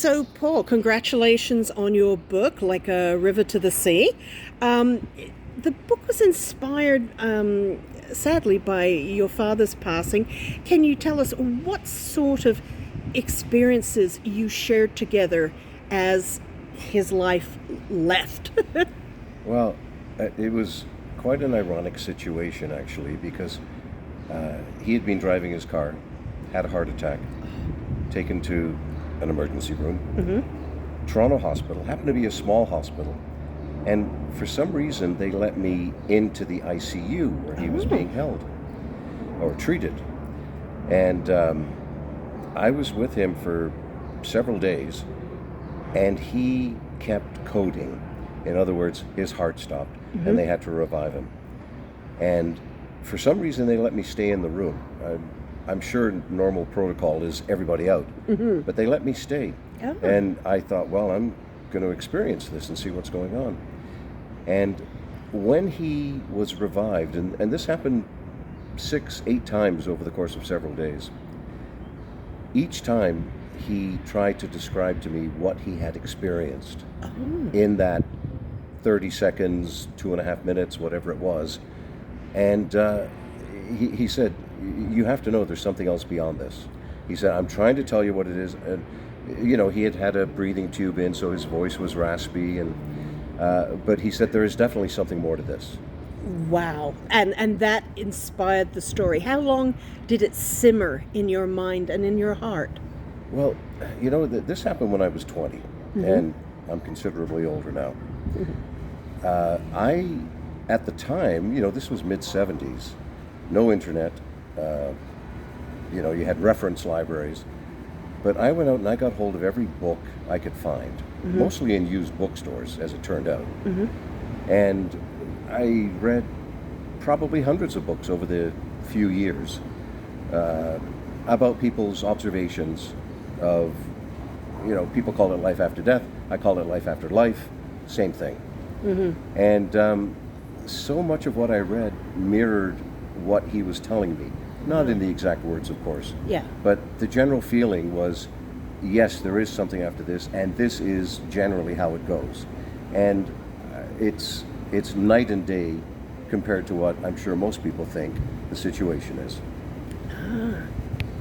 So, Paul, congratulations on your book, Like a River to the Sea. Um, the book was inspired, sadly, by your father's passing. Can you tell us what sort of experiences you shared together as his life left? Well, it was quite an ironic situation actually because he had been driving his car, had a heart attack, taken to an emergency room, Toronto Hospital, happened to be a small hospital, and for some reason they let me into the ICU where he was Oh, being held or treated. And I was with him for several days, and he kept coding. In other words, his heart stopped, and they had to revive him. And for some reason, they let me stay in the room. I'm sure normal protocol is everybody out, but they let me stay. oh. And I thought, well, I'm going to experience this and see what's going on. And when he was revived, and this happened 6, 8 times over the course of several days, each time he tried to describe to me what he had experienced in that 30 seconds, 2.5 minutes, whatever it was. And he said, "You have to know there's something else beyond this." He said, "I'm trying to tell you what it is." And, he had had a breathing tube in, so his voice was raspy. But he said, "There is definitely something more to this." Wow. And that inspired the story. How long did it simmer in your mind and in your heart? Well, this happened when I was 20, and I'm considerably older now. At the time, this was mid 70s, no internet, uh, you had reference libraries, but I went out and I got hold of every book I could find, mostly in used bookstores, as it turned out. And I read probably hundreds of books over the few years uh, about people's observations of, people call it life after death. I call it life after life, same thing. And so much of what I read mirrored what he was telling me. Not in the exact words, of course, Yeah. but the general feeling was, yes, there is something after this, and this is generally how it goes. And it's night and day compared to what I'm sure most people think the situation is.